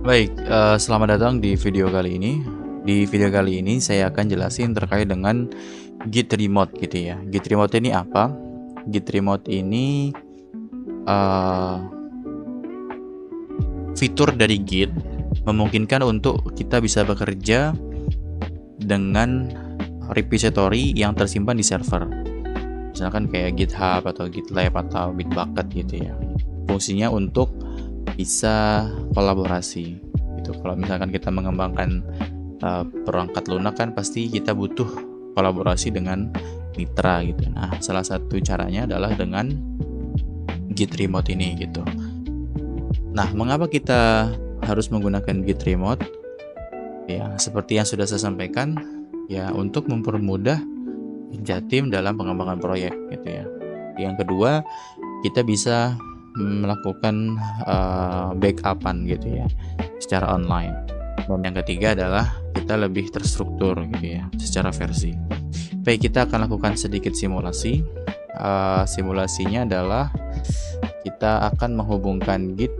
Baik, selamat datang di video kali ini. Di video kali ini saya akan jelasin terkait dengan Git Remote gitu ya. Git Remote ini apa? Git Remote ini uh, fitur dari Git memungkinkan untuk kita bisa bekerja dengan repository yang tersimpan di server. Misalkan kayak GitHub atau GitLab atau Bitbucket gitu ya. Fungsinya untuk bisa kolaborasi gitu. Kalau misalkan kita mengembangkan perangkat lunak kan pasti kita butuh kolaborasi dengan mitra gitu. Nah, salah satu caranya adalah dengan Git Remote ini gitu. Nah, mengapa kita harus menggunakan Git Remote? Ya, seperti yang sudah saya sampaikan, ya untuk mempermudah Jatim dalam pengembangan proyek gitu ya. Yang kedua, kita bisa melakukan backupan gitu ya secara online. Dan yang ketiga adalah kita lebih terstruktur gitu ya secara versi. Baik, kita akan lakukan sedikit simulasi. Simulasinya adalah kita akan menghubungkan Git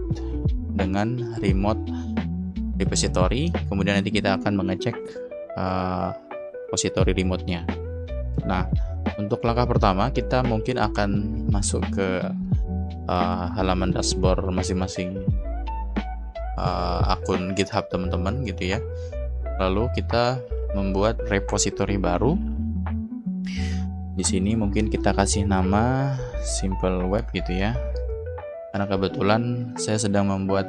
dengan remote repository, kemudian nanti kita akan mengecek repository remote-nya. Nah, untuk langkah pertama kita mungkin akan masuk ke halaman dashboard masing-masing akun GitHub teman-teman gitu ya. Lalu kita membuat repository baru. Di sini mungkin kita kasih nama simple web gitu ya. Karena kebetulan saya sedang membuat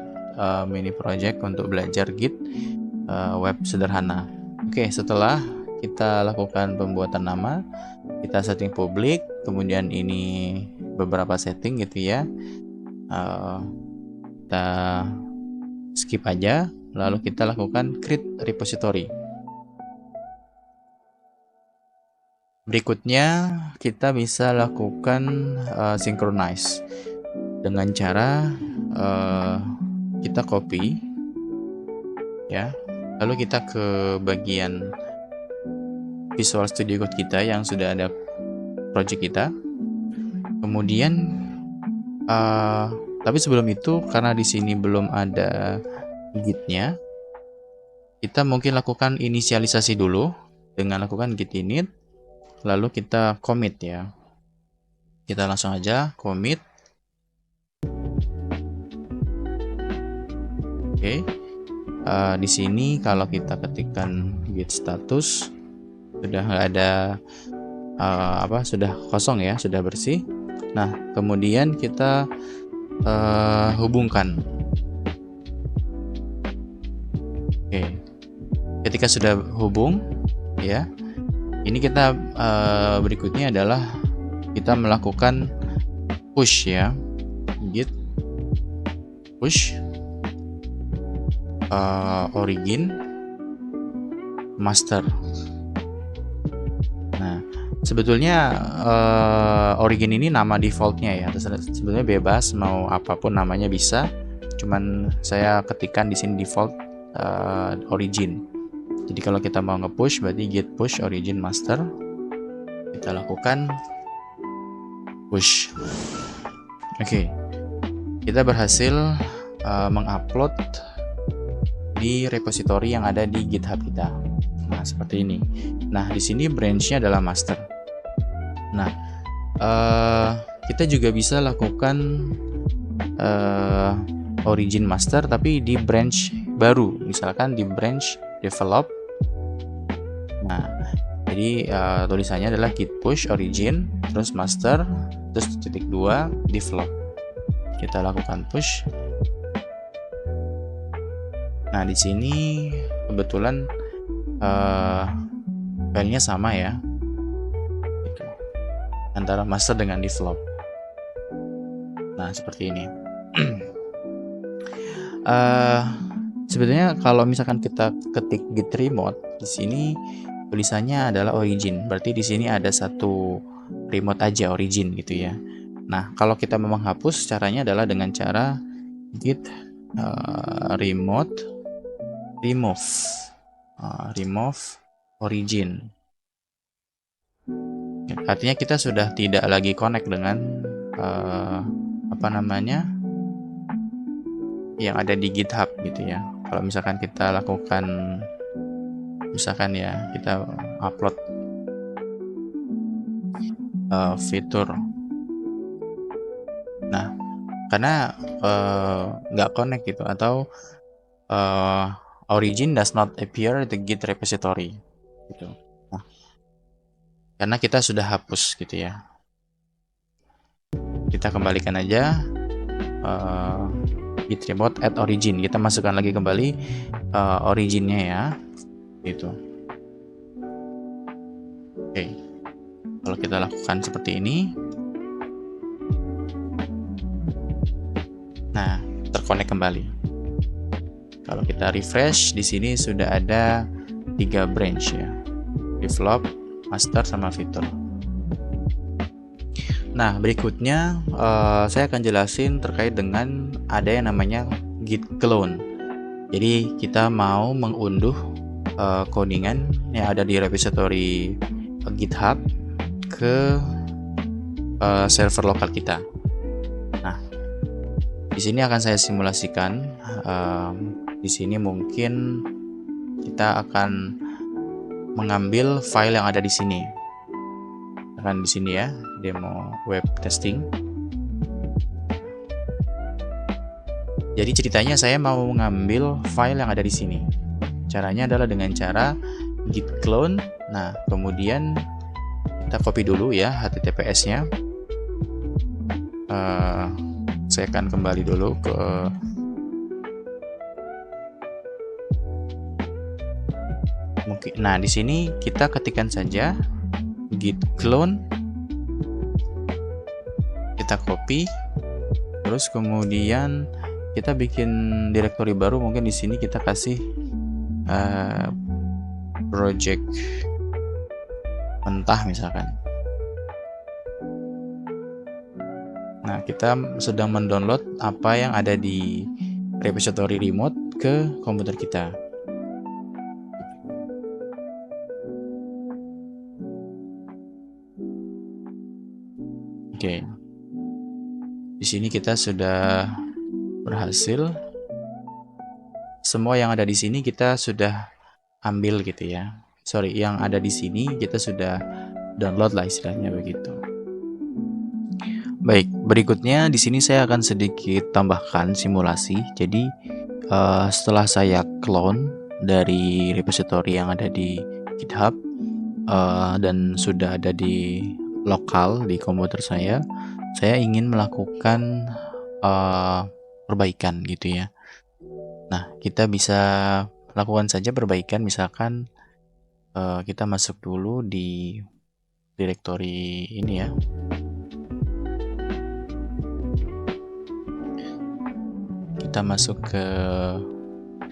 mini project untuk belajar Git web sederhana. Oke, setelah kita lakukan pembuatan nama, kita setting publik, kemudian ini beberapa setting gitu ya. Kita skip aja, lalu kita lakukan create repository. Berikutnya kita bisa lakukan synchronize dengan cara kita copy ya, lalu kita ke bagian Visual Studio Code kita yang sudah ada project kita. Kemudian tapi sebelum itu, karena di sini belum ada gitnya, kita mungkin lakukan inisialisasi dulu dengan lakukan git init, lalu kita commit ya. Kita langsung aja commit. Oke. Di sini kalau kita ketikkan git status sudah nggak ada sudah kosong ya, sudah bersih. Nah, kemudian kita hubungkan. Oke, ketika sudah hubung ya, ini kita berikutnya adalah kita melakukan push ya, git push origin master. Nah, sebetulnya origin ini nama defaultnya ya. Sebetulnya bebas mau apapun namanya bisa. Cuman saya ketikkan di sini default origin. Jadi kalau kita mau nge-push berarti git push origin master. Kita lakukan push. Oke. Kita berhasil mengupload di repository yang ada di GitHub kita. Nah, seperti ini. Nah, di sini branch-nya adalah master. Nah, kita juga bisa lakukan origin master tapi di branch baru, misalkan di branch develop. Nah, jadi tulisannya adalah git push origin terus master terus titik 2 develop. Kita lakukan push. Nah, di sini kebetulan filenya sama ya, gitu, antara master dengan develop. Nah, seperti ini. Sebetulnya kalau misalkan kita ketik git remote, di sini tulisannya adalah origin. Berarti di sini ada satu remote aja, origin gitu ya. Nah, kalau kita mau menghapus, caranya adalah dengan cara git remote remove origin. Artinya kita sudah tidak lagi connect dengan yang ada di GitHub gitu ya. Kalau misalkan kita lakukan, misalkan ya, kita upload fitur. Nah, karena nggak connect gitu, atau origin does not appear in the Git repository gitu. Nah, karena kita sudah hapus gitu ya. Kita kembalikan aja git remote add origin. Kita masukkan lagi kembali originnya ya. Gitu. Oke. Kalau kita lakukan seperti ini, nah, terkonek kembali. Kalau kita refresh, di sini sudah ada 3 branch ya. Develop, master, sama fitur. Nah, berikutnya saya akan jelasin terkait dengan ada yang namanya git clone. Jadi kita mau mengunduh codingan yang ada di repository GitHub ke server lokal kita. Nah, di sini akan saya simulasikan. Di sini mungkin kita akan mengambil file yang ada di sini. Akan di sini ya, demo web testing. Jadi ceritanya saya mau mengambil file yang ada di sini. Caranya adalah dengan cara git clone. Nah, kemudian kita copy dulu ya HTTPS-nya. Saya akan kembali dulu ke mungkin. Nah, di sini kita ketikkan saja git clone. Kita copy. Terus kemudian kita bikin directory baru, mungkin di sini kita kasih project mentah misalkan. Nah, kita sedang mendownload apa yang ada di repository remote ke komputer kita. Oke. Di sini kita sudah berhasil. Semua yang ada di sini kita sudah ambil gitu ya. Sorry, yang ada di sini kita sudah download lah istilahnya begitu. Baik, berikutnya di sini saya akan sedikit tambahkan simulasi. Jadi setelah saya clone dari repository yang ada di GitHub dan sudah ada di lokal di komputer saya ingin melakukan perbaikan gitu ya. Nah, kita bisa lakukan saja perbaikan, misalkan kita masuk dulu di directory ini ya. Kita masuk ke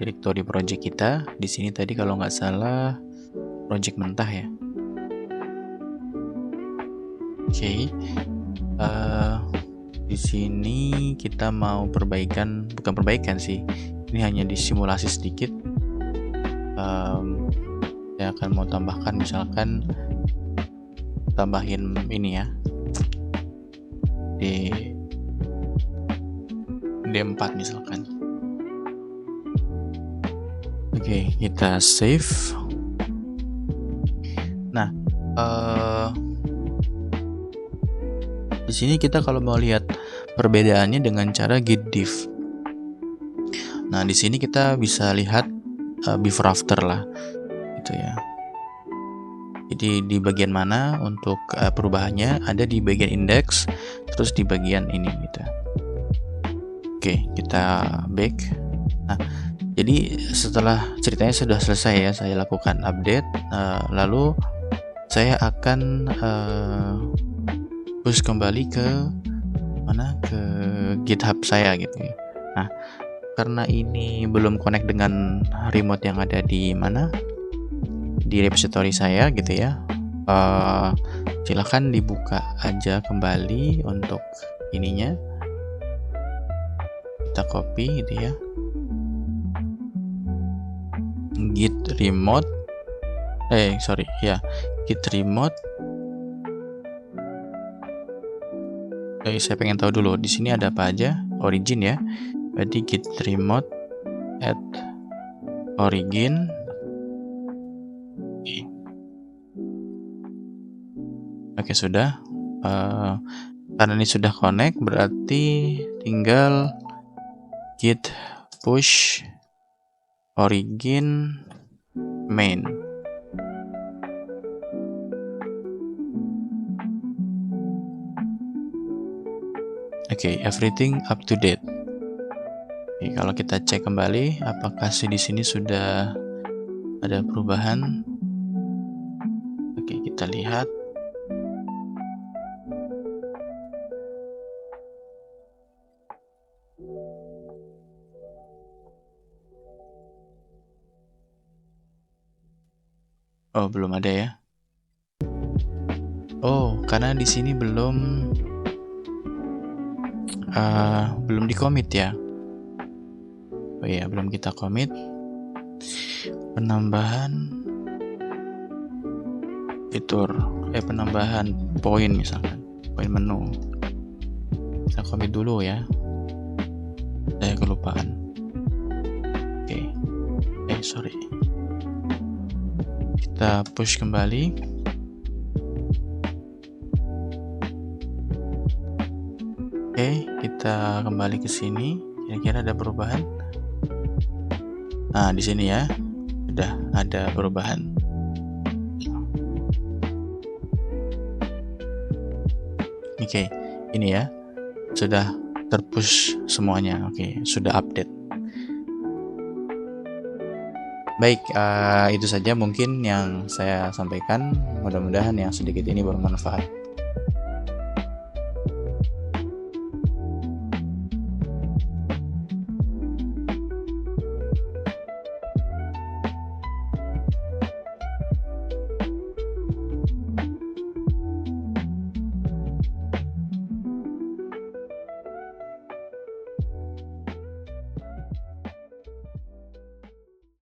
directory project kita. Di sini tadi kalau nggak salah project mentah ya. Oke. Di sini kita mau perbaikan, bukan perbaikan sih. Ini hanya disimulasi sedikit. Saya akan mau tambahkan, misalkan tambahin ini ya, di D4 misalkan. Oke, kita save. Nah, di sini kita kalau mau lihat perbedaannya dengan cara git diff. Nah, di sini kita bisa lihat before after lah, gitu ya. Jadi di bagian mana untuk perubahannya ada di bagian index, terus di bagian ini gitu. Oke, kita back. Nah, jadi setelah ceritanya sudah selesai ya, saya lakukan update, lalu saya akan push kembali ke mana, ke GitHub saya gitu ya. Nah, karena ini belum connect dengan remote yang ada di mana, di repository saya gitu ya, silahkan dibuka aja kembali untuk ininya. Kita copy gitu ya, git remote git remote. Saya pengen tahu dulu di sini ada apa aja. Origin ya, berarti git remote add origin. Oke, sudah. Karena ini sudah connect, berarti tinggal git push origin main. Oke, everything up to date. Oke, kalau kita cek kembali, apakah di sini sudah ada perubahan? Oke, kita lihat. Oh, belum ada ya. Oh, karena di sini belum di commit ya. Oh iya, belum kita commit. Penambahan fitur, penambahan poin misalkan, poin menu. Kita commit dulu ya. Saya kelupaan. Oke. Sorry. Kita push kembali. Oke, kita kembali ke sini. Kira-kira ada perubahan? Nah, di sini ya, sudah ada perubahan. Oke, ini ya, sudah terpush semuanya. Oke, sudah update. Baik, itu saja mungkin yang saya sampaikan. Mudah-mudahan yang sedikit ini bermanfaat.